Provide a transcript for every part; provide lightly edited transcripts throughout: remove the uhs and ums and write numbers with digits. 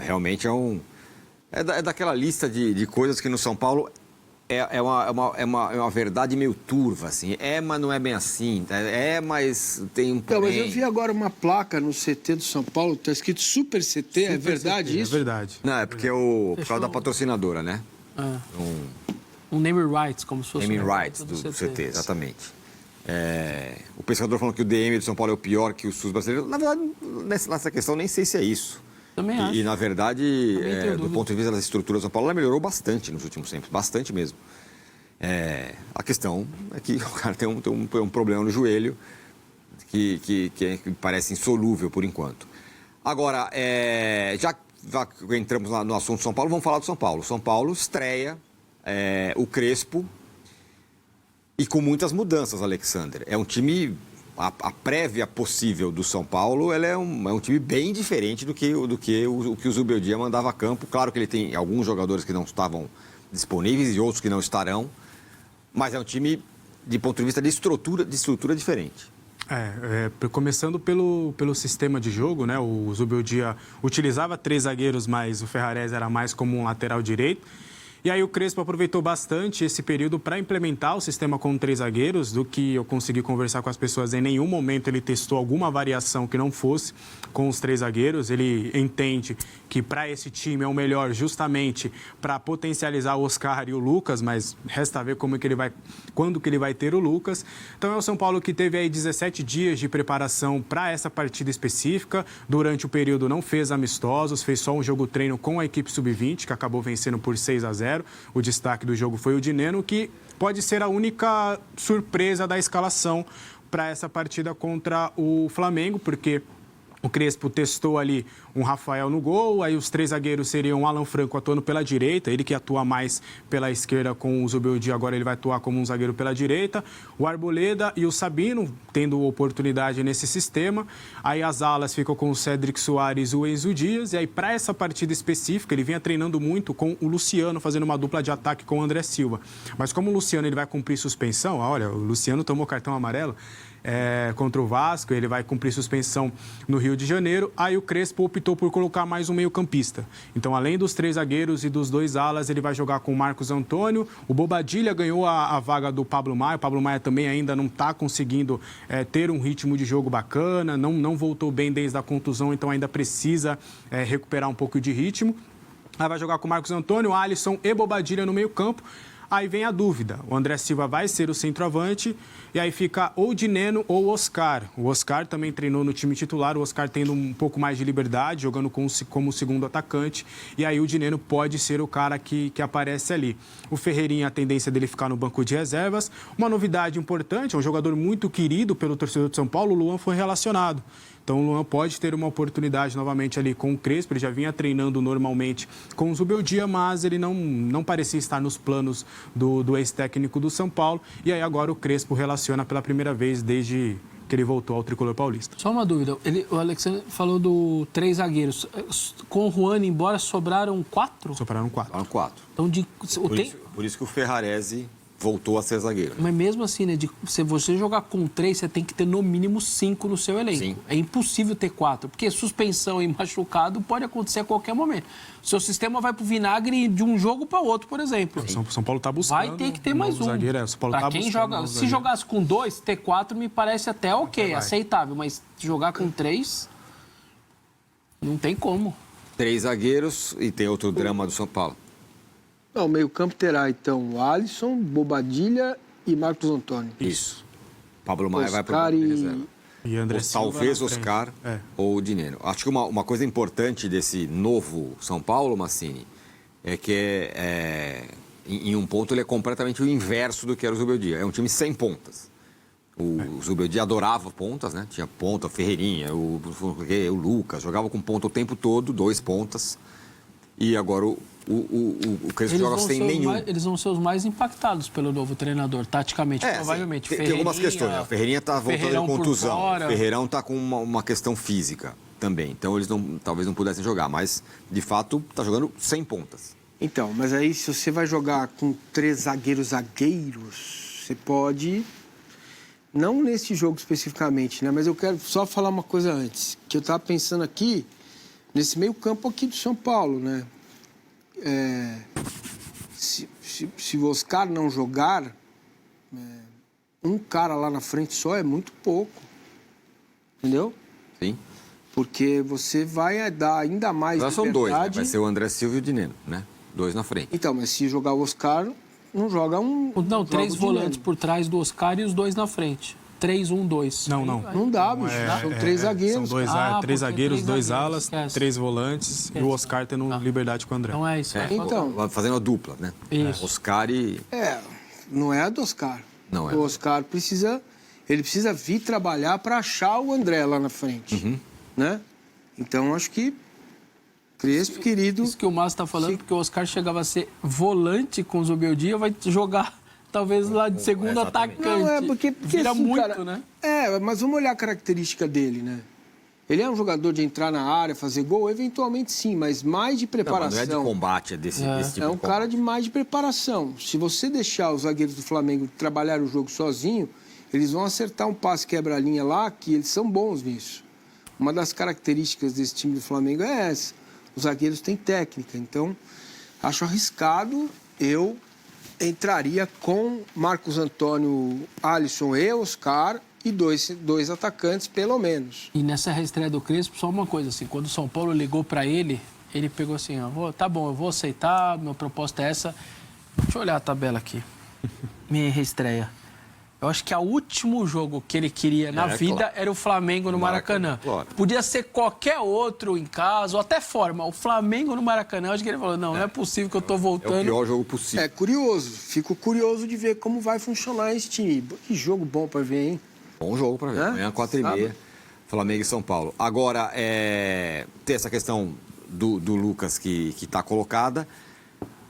Realmente é daquela lista de coisas que no São Paulo é uma verdade meio turva, assim. Mas não é bem assim. Mas tem um porém. Não, mas eu vi agora uma placa no CT do São Paulo, está escrito Super CT, é verdade CT, isso? É verdade. Não, é porque por causa da patrocinadora, né? Um naming rights, como se fosse... Naming rights do CT, exatamente. O pescador falando que o DM do São Paulo é o pior que o SUS brasileiro. Na verdade, nessa questão, nem sei se é isso. Também acho. E na verdade, do ponto de vista das estruturas do São Paulo, ela melhorou bastante nos últimos tempos. Bastante mesmo. A questão é que o cara tem um problema no joelho que parece insolúvel por enquanto. Agora, já entramos no assunto São Paulo, vamos falar do São Paulo. São Paulo estreia o Crespo e com muitas mudanças, Alexander. É um time... A prévia possível do São Paulo, ela é um time bem diferente do que o Zubeldia mandava a campo. Claro que ele tem alguns jogadores que não estavam disponíveis e outros que não estarão, mas é um time, de ponto de vista de estrutura diferente. Começando pelo sistema de jogo, né? O Zubeldia utilizava 3 zagueiros, mas o Ferrarese era mais como um lateral direito. E aí o Crespo aproveitou bastante esse período para implementar o sistema com 3 zagueiros, do que eu consegui conversar com as pessoas. Em nenhum momento ele testou alguma variação que não fosse com os 3 zagueiros. Ele entende que para esse time é o melhor justamente para potencializar o Oscar e o Lucas, mas resta ver quando que ele vai ter o Lucas. Então é o São Paulo que teve aí 17 dias de preparação para essa partida específica. Durante o período não fez amistosos, fez só um jogo-treino com a equipe sub-20, que acabou vencendo por 6-0. O destaque do jogo foi o Dineno, que pode ser a única surpresa da escalação para essa partida contra o Flamengo, porque o Crespo testou ali um Rafael no gol, aí os 3 zagueiros seriam o Alan Franco atuando pela direita, ele que atua mais pela esquerda com o Zubeldia, agora ele vai atuar como um zagueiro pela direita, o Arboleda e o Sabino tendo oportunidade nesse sistema, aí as alas ficam com o Cédric Soares e o Enzo Dias, e aí para essa partida específica ele vinha treinando muito com o Luciano, fazendo uma dupla de ataque com o André Silva, mas como o Luciano ele vai cumprir suspensão, olha, o Luciano tomou cartão amarelo, contra o Vasco, ele vai cumprir suspensão no Rio de Janeiro, aí o Crespo optou por colocar mais um meio-campista. Então, além dos 3 zagueiros e dos 2 alas, ele vai jogar com o Marcos Antônio, o Bobadilla ganhou a vaga do Pablo Maia, o Pablo Maia também ainda não está conseguindo ter um ritmo de jogo bacana, não voltou bem desde a contusão, então ainda precisa recuperar um pouco de ritmo. Aí vai jogar com o Marcos Antônio, Alisson e Bobadilla no meio-campo. Aí vem a dúvida, o André Silva vai ser o centroavante e aí fica ou Dineno ou Oscar. O Oscar também treinou no time titular, o Oscar tendo um pouco mais de liberdade, jogando como segundo atacante, e aí o Dineno pode ser o cara que aparece ali. O Ferreirinha, a tendência dele ficar no banco de reservas. Uma novidade importante, é um jogador muito querido pelo torcedor de São Paulo, o Luan foi relacionado. Então o Luan pode ter uma oportunidade novamente ali com o Crespo, ele já vinha treinando normalmente com o Zubeldia, mas ele não parecia estar nos planos do ex-técnico do São Paulo. E aí agora o Crespo relaciona pela primeira vez desde que ele voltou ao tricolor paulista. Só uma dúvida, o Alexandre falou do 3 zagueiros. Com o Juan, embora sobraram 4? Sobraram 4. Então, por isso que o Ferrarese voltou a ser zagueiro. Mas mesmo assim, né, se você jogar com 3, você tem que ter no mínimo 5 no seu elenco. Sim. É impossível ter 4, porque suspensão e machucado pode acontecer a qualquer momento. O seu sistema vai pro vinagre de um jogo para outro, por exemplo. São Paulo está buscando. Vai ter que ter mais um. Zagueiro, São Paulo pra quem joga, se jogasse com 2, ter 4 me parece até ok, aceitável. Mas jogar com 3, não tem como. 3 zagueiros e tem outro drama do São Paulo. Não, o meio-campo terá, então, Alisson, Bobadilla e Marcos Antônio. Isso. Pablo Maia vai para o banco de reserva. E André Silva talvez Oscar ou Dineno. Acho que uma coisa importante desse novo São Paulo, Massini, é que em um ponto ele é completamente o inverso do que era o Zubeldia. É um time sem pontas. O Zubeldia adorava pontas, né? Tinha ponta, Ferreirinha, o Lucas, jogava com ponta o tempo todo, 2 pontas. E agora o Crespo joga sem nenhum. Eles vão ser os mais impactados pelo novo treinador, taticamente, provavelmente. Tem algumas questões. A Ferreirinha está voltando de contusão. O Ferreirão está com uma questão física também. Então, eles talvez não pudessem jogar. Mas, de fato, está jogando sem pontas. Então, mas aí, se você vai jogar com 3 zagueiros, você pode... Não nesse jogo especificamente, né? Mas eu quero só falar uma coisa antes. Que eu estava pensando aqui... nesse meio campo aqui do São Paulo, né? Se o Oscar não jogar, um cara lá na frente só é muito pouco. Entendeu? Sim. Porque você vai dar ainda mais Agora são dois, né? liberdade. Vai ser o André Silva e o Dineno, né? 2 na frente. Então, mas se jogar o Oscar, não joga um... Não, 3 joga o volantes Dineno. por trás do Oscar e os 2 na frente. 3, 1, 2. Não. Não dá, bicho. São 3 zagueiros. São 2 Ah, três porque zagueiros, 3 2 zagueiros, alas, esquece. 3 volantes e o Oscar tendo liberdade com o André. Não é isso. Então. Fazendo a dupla, né? Isso. Oscar e... Não é a do Oscar. Não é. O Oscar precisa vir trabalhar para achar o André lá na frente. Né? Então, acho que Crespo, querido... Isso que o Márcio está falando, porque o Oscar chegava a ser volante com o Zubeldia, vai jogar talvez lá de segundo exatamente. atacante. Não, porque Vira assim, muito, cara, né? Mas vamos olhar a característica dele, né? Ele é um jogador de entrar na área, fazer gol, eventualmente sim, mas mais de Não, mas preparação. não é de combate, é desse tipo É um de cara combate. mais de preparação. Se você deixar os zagueiros do Flamengo trabalhar o jogo sozinho, eles vão acertar um passe quebra-linha lá, que eles são bons nisso. Uma das características desse time do Flamengo é essa. Os zagueiros têm técnica. Então, acho arriscado. Eu entraria com Marcos Antônio, Alisson e Oscar e dois atacantes, pelo menos. E nessa reestreia do Crespo, só uma coisa, assim, quando o São Paulo ligou para ele pegou assim, tá bom, eu vou aceitar, minha proposta é essa. Deixa eu olhar a tabela aqui. Minha reestreia. Eu acho que o último jogo que ele queria na vida claro. era o Flamengo no Maracanã. Claro. Podia ser qualquer outro em casa, ou até fora, mas o Flamengo no Maracanã, eu acho que ele falou, não é possível que eu tô É o voltando. pior jogo possível. É curioso. Fico curioso de ver como vai funcionar esse time. Que jogo bom para ver, hein? Bom jogo para ver. Amanhã, 4h30, Flamengo e São Paulo. Agora, tem essa questão do Lucas que está colocada.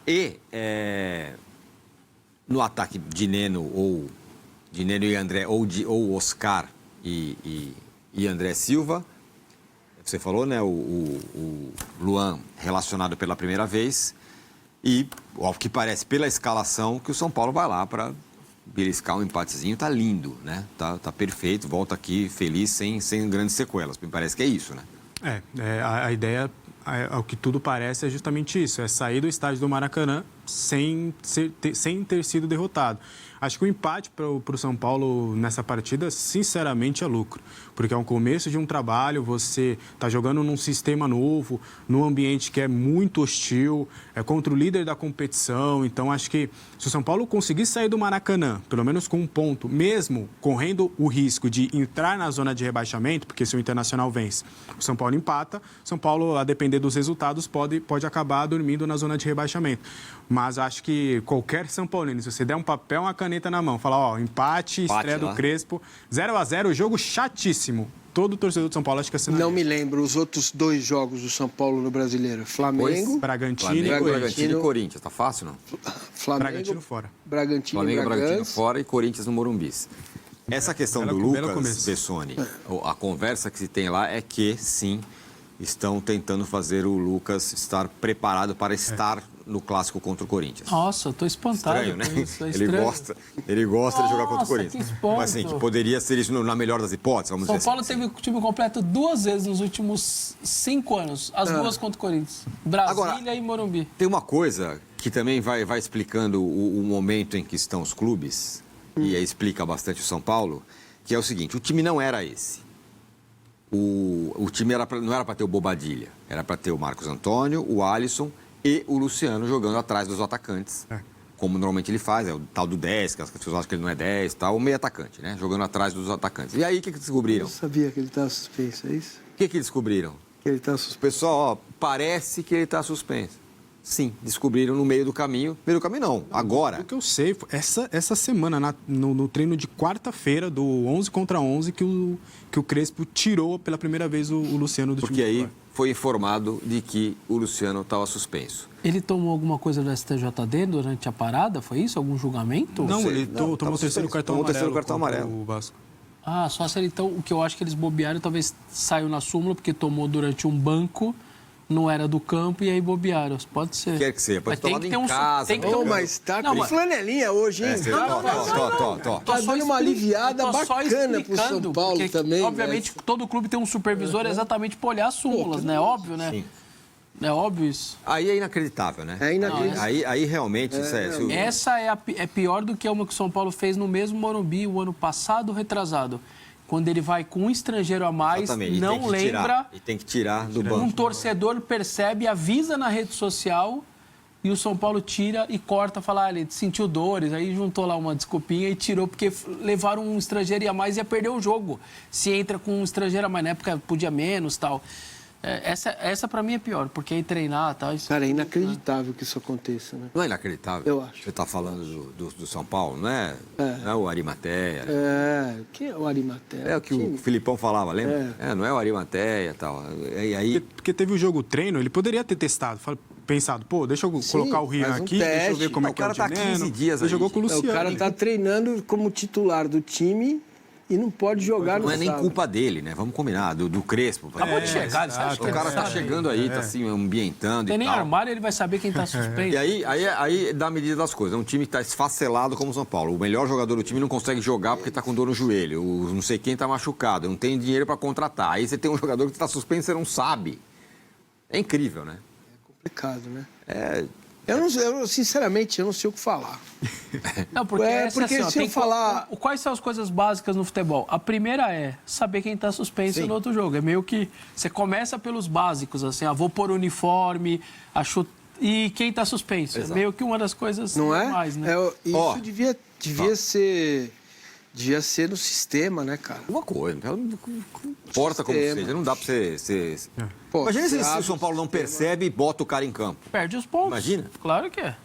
E no ataque Dineno e André, ou Oscar e André Silva. Você falou, né? O Luan relacionado pela primeira vez. E, ao que parece, pela escalação, que o São Paulo vai lá para beliscar um empatezinho. Tá lindo, né? Tá perfeito. Volta aqui feliz, sem grandes sequelas. Me parece que é isso, né? A ideia, ao que tudo parece, é justamente isso. É sair do estádio do Maracanã sem ter sido derrotado. Acho que o empate para o São Paulo nessa partida, sinceramente, é lucro. Porque é um começo de um trabalho, você está jogando num sistema novo, num ambiente que é muito hostil, é contra o líder da competição. Então, acho que se o São Paulo conseguir sair do Maracanã, pelo menos com um ponto, mesmo correndo o risco de entrar na zona de rebaixamento, porque se o Internacional vence, o São Paulo empata, o São Paulo, a depender dos resultados, pode acabar dormindo na zona de rebaixamento. Mas acho que qualquer São Paulino, se você der um papel, uma caneta na mão, falar, empate estreia do Crespo, 0-0, jogo chatíssimo. Todo torcedor do São Paulo acho que assinaria. Não me lembro os outros 2 jogos do São Paulo no Brasileiro. Flamengo, Bragantino e Corinthians. Tá fácil, não? Flamengo, Bragantino fora. Bragantino Flamengo e e Bragantino Bragança. fora e Corinthians no Morumbis. Essa questão do Lucas Bessoni, a conversa que se tem lá é que, sim, estão tentando fazer o Lucas estar preparado para estar no clássico contra o Corinthians. Nossa, eu tô espantado. Estranho, né? com isso, é Ele estranho. gosta de jogar contra o Corinthians. Que espanto. Mas assim, que poderia ser isso na melhor das hipóteses, vamos São dizer Paulo assim. teve o time completo 2 vezes nos últimos 5 anos. As 2 contra o Corinthians. Brasília e Morumbi. Tem uma coisa que também vai explicando o momento em que estão os clubes, e aí explica bastante o São Paulo, que é o seguinte, o time não era esse. O time não era para ter o Bobadilha, era para ter o Marcos Antônio, o Alisson e o Luciano jogando atrás dos atacantes. Como normalmente ele faz, é o tal do 10, que as pessoas acham que ele não é 10, tal, o meio atacante, né? Jogando atrás dos atacantes. E aí, o que descobriram? Eu sabia que ele estava suspenso, é isso? O que descobriram? Que ele está O suspenso. pessoal, parece que ele está suspenso. Sim, descobriram no meio do caminho. Meio do caminho não, agora. O que eu sei, essa semana, no treino de quarta-feira, do 11 contra 11, que o Crespo tirou pela primeira vez o Luciano do time. Porque aí foi informado de que o Luciano estava suspenso. Ele tomou alguma coisa do STJD durante a parada? Foi isso? Algum julgamento? Não, sei. ele Não, tomou tava o terceiro suspenso. cartão Tomou o amarelo. terceiro cartão contra amarelo. O Vasco. Só se ele, então, o que eu acho que eles bobearam, talvez saiu na súmula, porque tomou durante um banco não era do campo e aí bobearam. Pode ser. Quer que seja, pode Mas ter tomado em casa. tem que ter Ô, mas tá Não, com mas- flanelinha hoje, hein? Tá dando uma aliviada Eu tô só bacana pro São explicando, Paulo porque, também. obviamente, todo clube tem um supervisor exatamente para olhar as súmulas, né? Óbvio, né? Sim. É óbvio isso. Aí é inacreditável, né? É inacreditável. Aí realmente, sério, Essa é pior do que uma que o São Paulo fez no mesmo Morumbi o ano passado, retrasado. Quando ele vai com um estrangeiro a mais, exatamente, e não tem que lembra... tirar, e tem que tirar do Um banco. torcedor percebe, avisa na rede social e o São Paulo tira e corta, fala, ah, ele sentiu dores, aí juntou lá uma desculpinha e tirou, porque levaram um estrangeiro a mais e ia perder o jogo. Se entra com um estrangeiro a mais, na época podia menos e tal. Essa para mim é pior, porque aí treinar e tal... Isso... Cara, é inacreditável que isso aconteça, né? Não é inacreditável? Eu acho. Você está falando do São Paulo, não é? É. Não é o Arimateia. Quem é o Arimateia? É o que o Filipão falava, lembra? Não é o Arimateia e tal. E aí... Porque teve o jogo treino, ele poderia ter testado, pensado, pô, deixa eu colocar o Rian faz um aqui, deixa eu teste. ver como Não, é que é o o cara tá Dineno. 15 dias Ele aí. jogou com o O Luciano. cara tá treinando como titular do time e não pode jogar no Não é nem sábado. culpa dele, né? Vamos combinar, do Crespo. Acabou de chegar, você acha que O cara ele tá sabe? chegando aí, tá assim, ambientando Tem e nem tal. armário, ele vai saber quem tá suspenso. E aí dá a medida das coisas. É um time que está esfacelado como o São Paulo. O melhor jogador do time não consegue jogar porque está com dor no joelho. O não sei quem está machucado. Não tem dinheiro para contratar. Aí você tem um jogador que está suspenso e você não sabe. É incrível, né? Complicado, né? É... Sinceramente, eu não sei o que falar. Não, porque, porque assim, ó, se eu tem falar... Quais são as coisas básicas no futebol? A primeira é saber quem está suspenso Sim. no outro jogo. É meio que você começa pelos básicos, assim, vou pôr uniforme, e quem está suspenso. Exato. É meio que uma das coisas Não é? mais, né? Isso Ó. devia ser... Devia ser no sistema, né, cara? Uma coisa, não importa como Sistema. seja, não dá pra você... Pô, Imagina se você o abre São Paulo não percebe e bota o cara em campo. Perde os pontos. Imagina. Claro que é.